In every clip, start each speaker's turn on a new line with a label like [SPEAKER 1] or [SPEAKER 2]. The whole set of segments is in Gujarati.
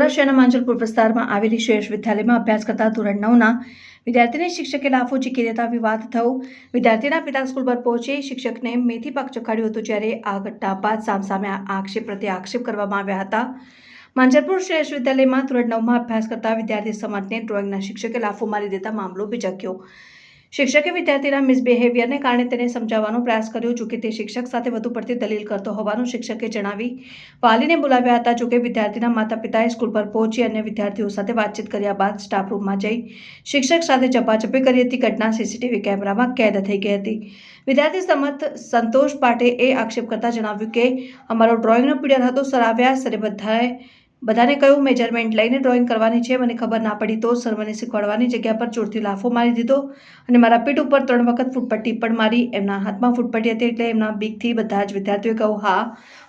[SPEAKER 1] વડોદરા શહેરના માંજલપુર વિસ્તારમાં આવેલી શ્રેષ્ઠ વિદ્યાલયમાં અભ્યાસ કરતા ધોરણ 9ના વિદ્યાર્થીને શિક્ષકે લાફો ઝીકી દેતા વિવાદ થયો। વિદ્યાર્થીના પિતા સ્કૂલ પર પહોંચી શિક્ષકને મેથી પાક ચખાડ્યું હતું, જ્યારે આ ઘટના બાદ સામસામે આક્ષેપ પ્રત્યે આક્ષેપ કરવામાં આવ્યા હતા। માંજલપુર શ્રેષ્ઠ વિદ્યાલયમાં ધોરણ 9માં અભ્યાસ કરતા વિદ્યાર્થી સમાજને ડ્રોઈંગના શિક્ષકે લાફો મારી દેતા મામલો ભીજક્યો। શિક્ષકે વિદ્યાર્થીના મિસબિહેવિયરને કારણે તેને સમજાવવાનો પ્રયાસ કર્યો, જોકે તે શિક્ષક સાથે વધુ પડતી દલીલ કરતો હોવાનું શિક્ષકે જણાવી વાલીને બોલાવ્યા હતા। જોકે વિદ્યાર્થીના માતા પિતાએ સ્કૂલ પર પહોંચી અન્ય વિદ્યાર્થીઓ સાથે વાતચીત કર્યા બાદ સ્ટાફ રૂમમાં જઈ શિક્ષક સાથે ઝપાઝપી કરી હતી। ઘટના સીસીટીવી કેમેરામાં કેદ થઈ ગઈ હતી। વિદ્યાર્થી સમર્થ સંતોષ પાટેએ આક્ષેપ કરતા જણાવ્યું કે અમારો ડ્રોઈંગનો પીરિયડ હતો, સર આવ્યા, સરે બધાને કહ્યું મેજરમેન્ટ લઈને ડ્રોઈંગ કરવાની છે। મને ખબર ના પડી તો સર મને શીખવાડવાની જગ્યા પર જોરથી લાફો મારી દીધો અને મારા પીઠ ઉપર 3 વખત ફૂટપટ્ટી પણ મારી। એમના હાથમાં ફૂટપટ્ટી હતી એટલે એમના બીકથી બધા જ વિદ્યાર્થીઓએ કહ્યું, હા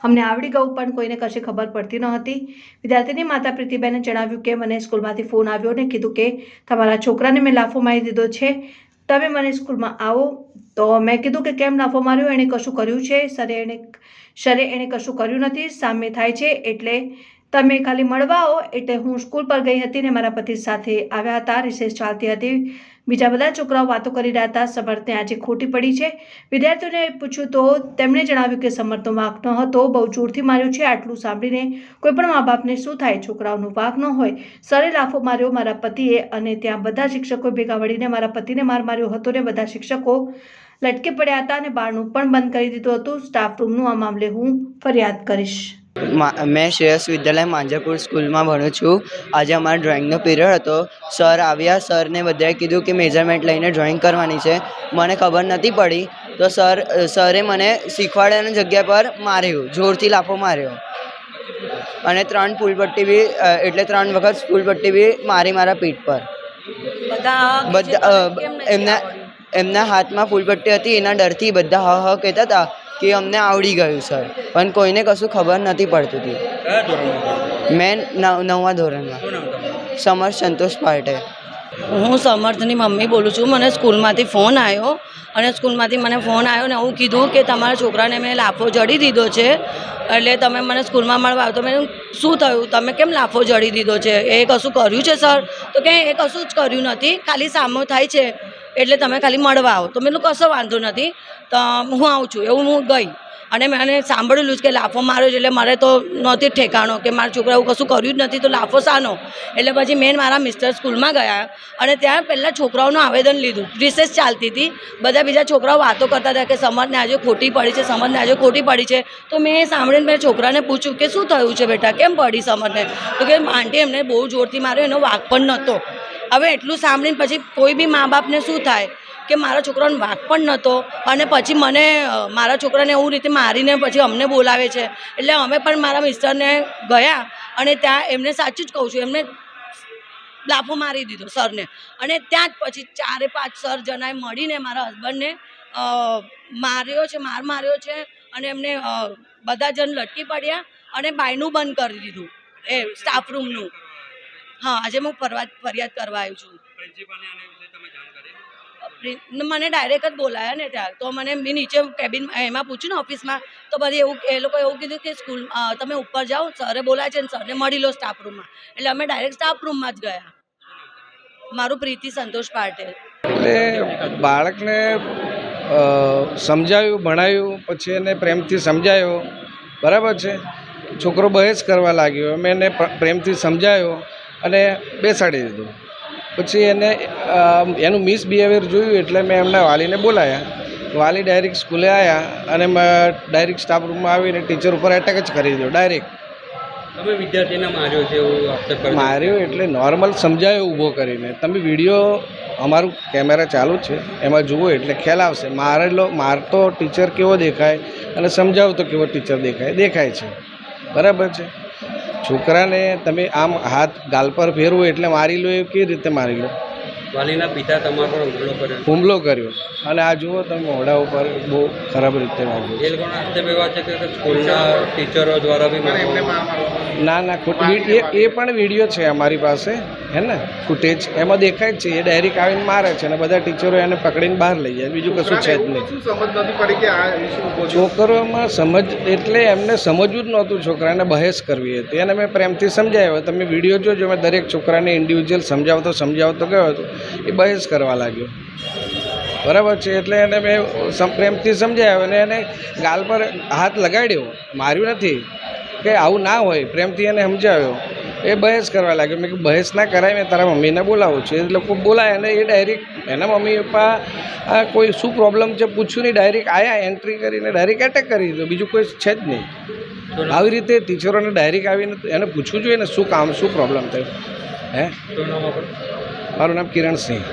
[SPEAKER 1] અમને આવડી ગયું, પણ કોઈને કશી ખબર પડતી ન હતી। વિદ્યાર્થીની માતા પ્રીતિબેને જણાવ્યું કે મને સ્કૂલમાંથી ફોન આવ્યો અને કીધું કે તમારા છોકરાને મેં લાફો મારી દીધો છે, તમે મને સ્કૂલમાં આવો। તો મેં કીધું કે કેમ લાફો માર્યો, એણે કશું કર્યું છે? સરે એણે કશું કર્યું નથી, સામે થાય છે એટલે તમે ખાલી મળવા આવો। એટલે હું સ્કૂલ પર ગઈ હતી ને મારા પતિ સાથે આવ્યા હતા। રિસેસ ચાલતી હતી, બીજા બધા છોકરાઓ વાતો કરી રહ્યા હતા। સમર્થને આજે ખોટી પડી છે। વિદ્યાર્થીઓને પૂછ્યું તો તેમણે જણાવ્યું કે સમર્થનો વાંક ન હતો, બહુ જોરથી માર્યો છે। આટલું સાંભળીને કોઈ પણ મા બાપને શું થાય? છોકરાઓનો વાંક ન હોય, સરે લાફો માર્યો મારા પતિએ, અને ત્યાં બધા શિક્ષકો ભેગા મળીને મારા પતિને માર માર્યો હતો ને બધા શિક્ષકો લટકી પડ્યા હતા અને બારણું પણ બંધ કરી દીધું હતું। સ્ટાફ રૂમનું આ મામલે હું ફરિયાદ કરીશ।
[SPEAKER 2] मैं श्रेष्ठ विद्यालय માંજલપુર સ્કૂલમાં ભણું છું। આજે અમારો ડ્રોઈંગનો પીરિયડ હતો। સર આવ્યા, સરને બધાએ કીધું કે મેજરમેન્ટ લઈને ડ્રોઈંગ કરવાની છે। મને ખબર નથી પડી તો સરે મને શીખવાડવાની જગ્યા પર માર્યું, જોરથી લાફો માર્યો અને 3 ફૂલપટ્ટી બી એટલે 3 વખત ફૂલપટ્ટી બી મારી મારા પીઠ પર। બધા એમના હાથમાં ફૂલપટ્ટી હતી, એના ડરથી બધા હ કહેતા હતા કે અમને આવડી ગયું સર, પણ કોઈને કશું ખબર નથી પડતી હતી। મેં 9મા ધોરણમાં સમર્થ સંતોષ પાટે।
[SPEAKER 3] હું સમર્થની મમ્મી બોલું છું। મને સ્કૂલમાંથી ફોન આવ્યો અને સ્કૂલમાંથી મને ફોન આવ્યો ને એવું કીધું કે તમારા છોકરાને મેં લાફો જડી દીધો છે, એટલે તમે મને સ્કૂલમાં મળવા આવો। તો મેં શું થયું, તમે કેમ લાફો જડી દીધો છે? એ કશું કર્યું છે સર? તો કે એ કશું જ કર્યું નથી, ખાલી સામો થાય છે એટલે તમે ખાલી મળવા આવો। તો મેં કશો વાંધો નથી, તો હું આવું છું। એવું હું ગઈ અને મેં સાંભળેલું જ કે લાફો માર્યો છે, એટલે મારે તો નહોતી ઠેકાણો કે મારા છોકરા એવું કશું કર્યું જ નથી તો લાફો શાનો? એટલે પછી મેં મારા મિસ્ટર સ્કૂલમાં ગયા અને ત્યાં પહેલાં છોકરાઓનું આવેદન લીધું। રિસેસ ચાલતી હતી, બધા બીજા છોકરાઓ વાતો કરતા હતા કે સમરને આજે ખોટી પડી છે, સમરને આજે ખોટી પડી છે। તો મેં સાંભળીને મેં છોકરાને પૂછ્યું કે શું થયું છે બેટા, કેમ પડી સમરને? તો કે આંટી એમને બહુ જોરથી માર્યો, એનો વાંક પણ નહોતો। હવે એટલું સાંભળીને પછી કોઈ બી મા બાપને શું થાય કે મારા છોકરાનો વાંક પણ નહોતો અને પછી મને મારા છોકરાને એવું રીતે મારીને પછી અમને બોલાવે છે। એટલે અમે પણ મારા મિસ્ટરને ગયા અને ત્યાં એમને સાચું જ કહું છું, એમને લાફો મારી દીધો સરને, અને ત્યાં જ પછી 4-5 સર જણાએ મળીને મારા હસબન્ડને માર્યો છે, માર્યો છે અને એમને બધા જણ લટકી પડ્યા અને બાયણું બંધ કરી દીધું એ સ્ટાફ રૂમનું। હા, આજે હું ફરિયાદ કરવા આવી છું। મને ડાયરેક્ટ જ બોલાયા ને ત્યાં, તો મને મેં નીચે કેબિન એમાં પૂછ્યું ને ઓફિસમાં, તો બધી એ લોકો એવું કીધું કે સ્કૂલ તમે ઉપર જાઓ, સરે બોલાય છે ને સરને મળી લો સ્ટાફ રૂમમાં। એટલે અમે ડાયરેક્ટ સ્ટાફ રૂમમાં જ ગયા। મારું પ્રીતિ સંતોષ પાટે।
[SPEAKER 4] એટલે બાળકને સમજાવ્યું, ભણાવ્યું, પછી એને પ્રેમથી સમજાયો, બરાબર છે। છોકરો બહેસ કરવા લાગ્યો, મેં એને પ્રેમથી સમજાયો અને બેસાડી દીધો। પછી એનું મિસબિહેવિયર જોયું એટલે મેં એમના વાલીને બોલાયા। વાલી ડાયરેક્ટ સ્કૂલે આવ્યા અને ડાયરેક્ટ સ્ટાફ રૂમમાં આવીને ટીચર ઉપર એટેક જ કરી દીધો ડાયરેક્ટ।
[SPEAKER 5] તમે વિદ્યાર્થીને માર્યો છે એવું આક્ષેપ કર્યો?
[SPEAKER 4] માર્યો એટલે નોર્મલ સમજાયો ઊભો કરીને। તમે વિડીયો અમારું કેમેરા ચાલુ છે એમાં જુઓ એટલે ખ્યાલ આવશે। મારતો ટીચર કેવો દેખાય અને સમજાવતો કેવો ટીચર દેખાય છે, બરાબર છે। છોકરાને તમે આમ હાથ ગાલ પર ફેરવો એટલે મારી લો, એ કેવી રીતે મારી લો?
[SPEAKER 5] વાલીના પિતા તમારા પર
[SPEAKER 4] હુમલો કર્યો અને આ જુઓ તમે મોઢા ઉપર બહુ ખરાબ રીતે વાગ્યો।
[SPEAKER 5] એ લોકોનો આક્ષેપ એવા છે કે સ્કૂલના ટીચરો દ્વારા બી
[SPEAKER 4] ના ખોટી, એ પણ વિડીયો છે અમારી પાસે। હે ને ફૂટેજ એમાં દેખાય જ છે એ ડાયરેક્ટ આવીને મારે છે અને બધા ટીચરો એને પકડીને બહાર લઈ જાય, બીજું કશું છે જ નહીં. છોકરોમાં સમજ એટલે એમને સમજવું જ નહોતું, છોકરાને બહેસ કરવી હતી અને મેં પ્રેમથી સમજાવ્યો. તમે વિડીયો જોજો, મેં દરેક છોકરાને ઇન્ડિવિજ્યુઅલ સમજાવતો ગયો હતો, એ બહેસ કરવા લાગ્યો. બરાબર છે, એટલે એને મેં પ્રેમથી સમજાવ્યો અને એને ગાલ પર હાથ લગાડ્યો, માર્યું નથી કે આવું ના હોય. પ્રેમથી એને સમજાવ્યો, એ બહેસ કરવા લાગ્યો. મેં બહેસ ના કરાય, મેં તારા મમ્મીને બોલાવું છું. એ લોકો બોલાય અને એ ડાયરેક્ટ એના મમ્મી પપ્પા કોઈ શું પ્રોબ્લેમ છે પૂછ્યું નહીં, ડાયરેક્ટ આવ્યા, એન્ટ્રી કરીને ડાયરેક્ટ એટેક કરી દીધો. બીજું કોઈ છે જ નહીં. આવી રીતે ટીચરોને ડાયરેક્ટ આવીને એને પૂછવું જોઈએ ને શું કામ, શું પ્રોબ્લેમ થયો. હે, મારું નામ કિરણસિંહ.